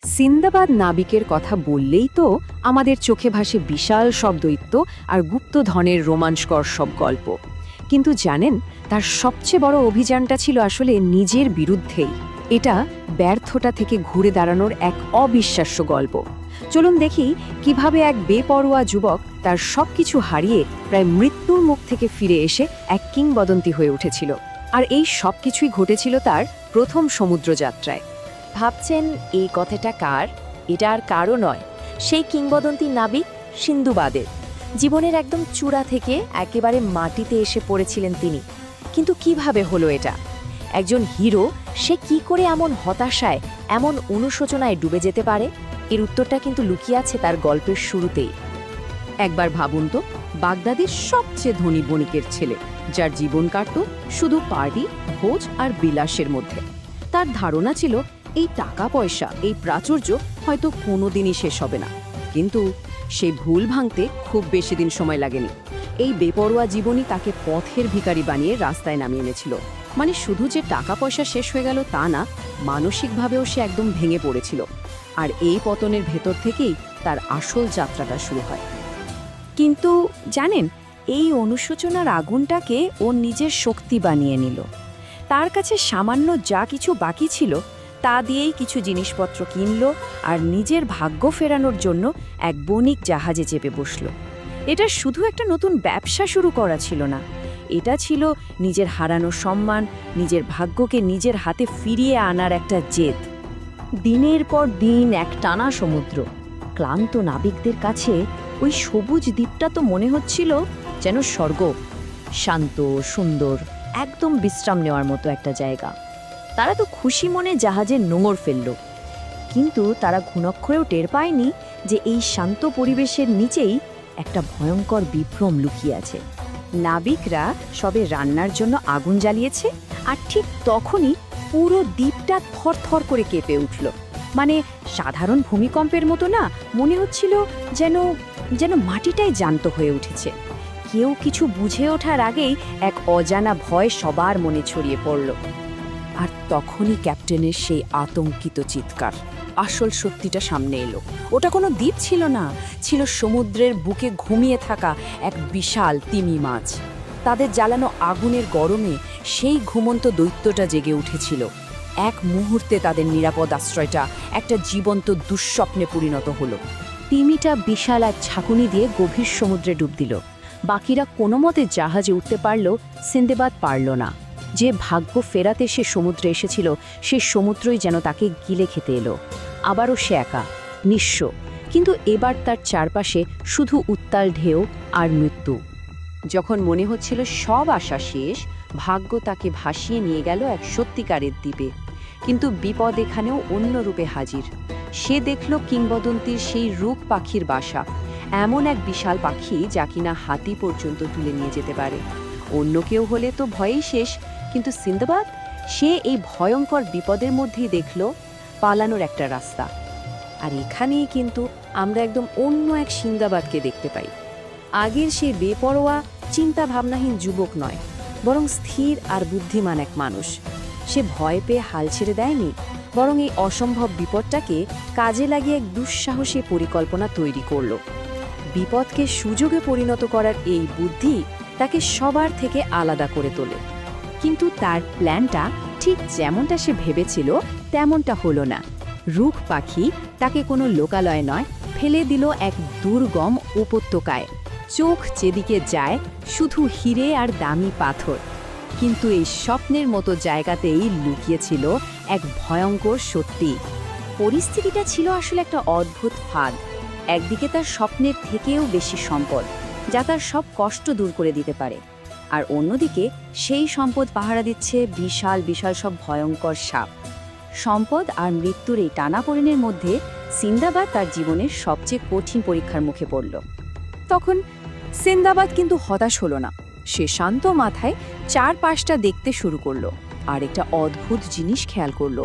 সিন্দাবাদ নাবিকের কথা বললেই তো আমাদের চোখে ভাসে বিশাল সব দৈত্য আর গুপ্তধনের রোমাঞ্চকর সব গল্প। কিন্তু জানেন, তার সবচেয়ে বড় অভিযানটা ছিল আসলে নিজের বিরুদ্ধেই। এটা ব্যর্থতা থেকে ঘুরে দাঁড়ানোর এক অবিশ্বাস্য গল্প। চলুন দেখি কিভাবে এক বেপরোয়া যুবক তার সবকিছু হারিয়ে প্রায় মৃত্যুর মুখ থেকে ফিরে এসে এক কিংবদন্তি হয়ে উঠেছিল। আর এই সবকিছুই ঘটেছিল তার প্রথম সমুদ্রযাত্রায়। ভাবছেন এই কথাটা কার? এটা আর কারও নয়, সেই কিংবদন্তি নাবিক সিন্ধুবাদের। জীবনের একদম চূড়া থেকে একেবারে মাটিতে এসে পড়েছিলেন তিনি। কিন্তু কিভাবে হলো এটা? একজন হিরো, সে কি করে এমন হতাশায়, এমন অনুশোচনায় ডুবে যেতে পারে? এর উত্তরটা কিন্তু লুকিয়ে আছে তার গল্পের শুরুতেই। একবার ভাবুন তো, বাগদাদের সবচেয়ে ধনী বণিকের ছেলে, যার জীবন কাটত শুধু পার্টি, ভোজ আর বিলাসের মধ্যে। তার ধারণা ছিল এই টাকা পয়সা, এই প্রাচুর্য হয়তো কোনোদিনই শেষ হবে না। কিন্তু সেই ভুল ভাঙতে খুব বেশি দিন সময় লাগেনি। এই বেপরোয়া জীবনই তাকে পথের ভিখারি বানিয়ে রাস্তায় নামিয়ে এনেছিল। মানে শুধু যে টাকা পয়সা শেষ হয়ে গেল তা না, মানসিকভাবেও সে একদম ভেঙে পড়েছিল। আর এই পতনের ভেতর থেকেই তার আসল যাত্রাটা শুরু হয়। কিন্তু জানেন, এই অনুশোচনার আগুনটাকে ও নিজের শক্তি বানিয়ে নিল। তার কাছে সামান্য যা কিছু বাকি ছিল তা দিয়েই কিছু জিনিসপত্র কিনল আর নিজের ভাগ্য ফেরানোর জন্য এক বণিক জাহাজে চেপে বসল। এটা শুধু একটা নতুন ব্যবসা শুরু করা ছিল না, এটা ছিল নিজের হারানো সম্মান, নিজের ভাগ্যকে নিজের হাতে ফিরিয়ে আনার একটা জেদ। দিনের পর দিন এক টানা সমুদ্র। ক্লান্ত নাবিকদের কাছে ওই সবুজ দ্বীপটা তো মনে হচ্ছিল যেন স্বর্গ। শান্ত, সুন্দর, একদম বিশ্রাম নেওয়ার মতো একটা জায়গা। তারা তো খুশি মনে জাহাজের নোঙর ফেলল, কিন্তু তারা ঘুণক্ষরেও টের পায়নি যে এই শান্ত পরিবেশের নিচেই একটা ভয়ঙ্কর বিভ্রম লুকিয়ে আছে। নাবিকরা সবে রান্নার জন্য আগুন জ্বালিয়েছে, আর ঠিক তখনই পুরো দ্বীপটা থরথর করে কেঁপে উঠল। মানে সাধারণ ভূমিকম্পের মতো না, মনে হচ্ছিল যেন যেন মাটিটাই জ্যান্ত হয়ে উঠেছে। কেউ কিছু বুঝে ওঠার আগেই এক অজানা ভয় সবার মনে ছড়িয়ে পড়ল। আর তখনই ক্যাপ্টেনের সেই আতঙ্কিত চিৎকার। আসল সত্যিটা সামনে এলো। ওটা কোনো দ্বীপ ছিল না, ছিল সমুদ্রের বুকে ঘুমিয়ে থাকা এক বিশাল তিমি মাছ। তাদের জ্বালানো আগুনের গরমে সেই ঘুমন্ত দৈত্যটা জেগে উঠেছিল। এক মুহূর্তে তাদের নিরাপদ আশ্রয়টা একটা জীবন্ত দুঃস্বপ্নে পরিণত হলো। তিমিটা বিশাল এক ঝাঁকুনি দিয়ে গভীর সমুদ্রে ডুব দিল। বাকিরা কোনো মতে জাহাজে উঠতে পারল, সিন্দাবাদ পারল না। যে ভাগ্য ফেরাতে সে সমুদ্রে এসেছিল, সে সমুদ্রই যেন তাকে গিলে খেতে এলো। আবারও সে একা, নিঃস্ব, কিন্তু এবার তার চারপাশে শুধু উত্তাল ঢেউ আর মৃত্যু। যখন মনে হচ্ছিল সব আশা শেষ, ভাগ্য তাকে ভাসিয়ে নিয়ে গেল এক সত্যিকারের দ্বীপে। কিন্তু বিপদ এখানেও অন্য রূপে হাজির। সে দেখল কিংবদন্তির সেই রূপ পাখির বাসা, এমন এক বিশাল পাখি যা কিনা হাতি পর্যন্ত তুলে নিয়ে যেতে পারে। অন্য কেউ হলে তো ভয়েই শেষ, কিন্তু সিন্দাবাদ, সে এই ভয়ঙ্কর বিপদের মধ্যেই দেখল পালানোর একটা রাস্তা। আর এখানেই কিন্তু আমরা একদম অন্য এক সিন্দাবাদকে দেখতে পাই। আগের সেই বেপরোয়া, চিন্তা ভাবনাহীন যুবক নয়, বরং স্থির আর বুদ্ধিমান এক মানুষ। সে ভয় পেয়ে হাল ছেড়ে দেয়নি, বরং এই অসম্ভব বিপদটাকে কাজে লাগিয়ে এক দুঃসাহসী পরিকল্পনা তৈরি করল। বিপদকে সুযোগে পরিণত করার এই বুদ্ধি তাকে সবার থেকে আলাদা করে তোলে। কিন্তু তার প্ল্যানটা ঠিক যেমনটা সে ভেবেছিল তেমনটা হলো না। রুখ পাখি তাকে কোনো লোকালয় নয়, ফেলে দিল এক দুর্গম উপত্যকায়। চোখ যেদিকে যায় শুধু হিরে আর দামি পাথর। কিন্তু এই স্বপ্নের মতো জায়গাতেই লুকিয়েছিল এক ভয়ঙ্কর সত্যি। পরিস্থিতিটা ছিল আসলে একটা অদ্ভুত ফাঁদ। একদিকে তার স্বপ্নের থেকেও বেশি সম্পদ, যা তার সব কষ্ট দূর করে দিতে পারে, আর অন্যদিকে সেই সম্পদ পাহারা দিচ্ছে বিশাল বিশাল সব ভয়ঙ্কর সাপ। সম্পদ আর মৃত্যুর এই টানাপোড়েনের মধ্যে সিন্দাবাদ তার জীবনের সবচেয়ে কঠিন পরীক্ষার মুখে পড়ল। তখন সিন্দাবাদ কিন্তু হতাশ হলো না। সে শান্ত মাথায় চারপাশটা দেখতে শুরু করলো, আর একটা অদ্ভুত জিনিস খেয়াল করলো।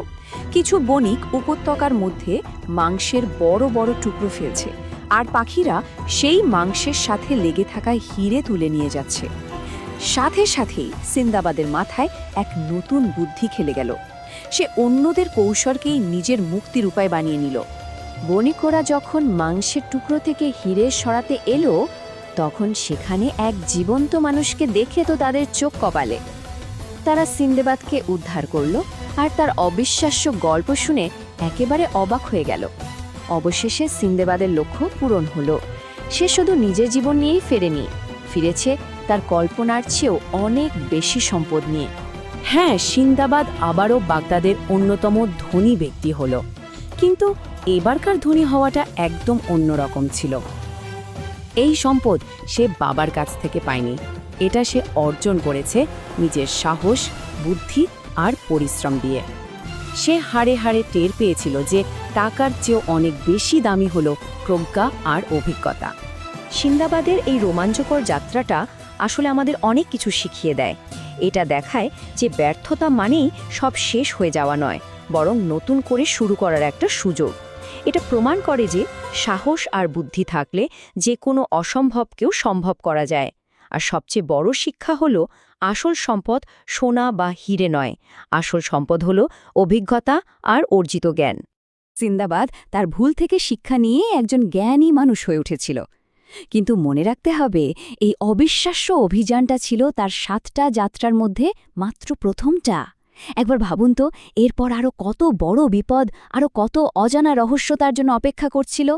কিছু বণিক উপত্যকার মধ্যে মাংসের বড় বড় টুকরো ফেলছে, আর পাখিরা সেই মাংসের সাথে লেগে থাকা হিরে তুলে নিয়ে যাচ্ছে। সাথে সাথেই সিন্দাবাদের মাথায় এক নতুন বুদ্ধি খেলে গেল। সে অন্যদের কৌশলকেই নিজের মুক্তির উপায় বানিয়ে নিল। বণিকরা যখন মাংসের টুকরো থেকে হিরে সরাতে এলো, তখন সেখানে এক জীবন্ত মানুষকে দেখে তো তাদের চোখ কপালে। তারা সিন্দেবাদকে উদ্ধার করল, আর তার অবিশ্বাস্য গল্প শুনে একেবারে অবাক হয়ে গেল। অবশেষে সিন্দেবাদের লক্ষ্য পূরণ হলো। সে শুধু নিজের জীবন নিয়েই ফেরেনি, ফিরেছে তার কল্পনার চেয়েও অনেক বেশি সম্পদ নিয়ে। হ্যাঁ, সিন্দাবাদ আবারও বাগদাদের অন্যতম ধনী ব্যক্তি হল, কিন্তু এবারকার ধনী হওয়াটা একদম অন্যরকম ছিল। এই সম্পদ সে বাবার কাছ থেকে পায়নি, এটা সে অর্জন করেছে নিজের সাহস, বুদ্ধি আর পরিশ্রম দিয়ে। সে হাড়ে হাড়ে টের পেয়েছিল যে টাকার চেয়েও অনেক বেশি দামি হল প্রজ্ঞা আর অভিজ্ঞতা। সিন্দাবাদের এই রোমাঞ্চকর যাত্রাটা আসলে আমাদের অনেক কিছু শিখিয়ে দেয়। এটা দেখায় যে ব্যর্থতা মানেই সব শেষ হয়ে যাওয়া নয়, বরং নতুন করে শুরু করার একটা সুযোগ। এটা প্রমাণ করে যে সাহস আর বুদ্ধি থাকলে যে কোনো অসম্ভবকেও সম্ভব করা যায়। আর সবচেয়ে বড় শিক্ষা হলো, আসল সম্পদ সোনা বা হিরে নয়, আসল সম্পদ হলো অভিজ্ঞতা আর অর্জিত জ্ঞান। সিন্দাবাদ তার ভুল থেকে শিক্ষা নিয়ে একজন জ্ঞানী মানুষ হয়ে উঠেছিল। কিন্তু মনে রাখতে হবে, এই অবিশ্বাস্য অভিযানটা ছিল তার 7টা যাত্রার মধ্যে মাত্র প্রথমটা। একবার ভাবুন তো, এরপর আরও কত বড় বিপদ, আরও কত অজানা রহস্য তার জন্য অপেক্ষা করছিল।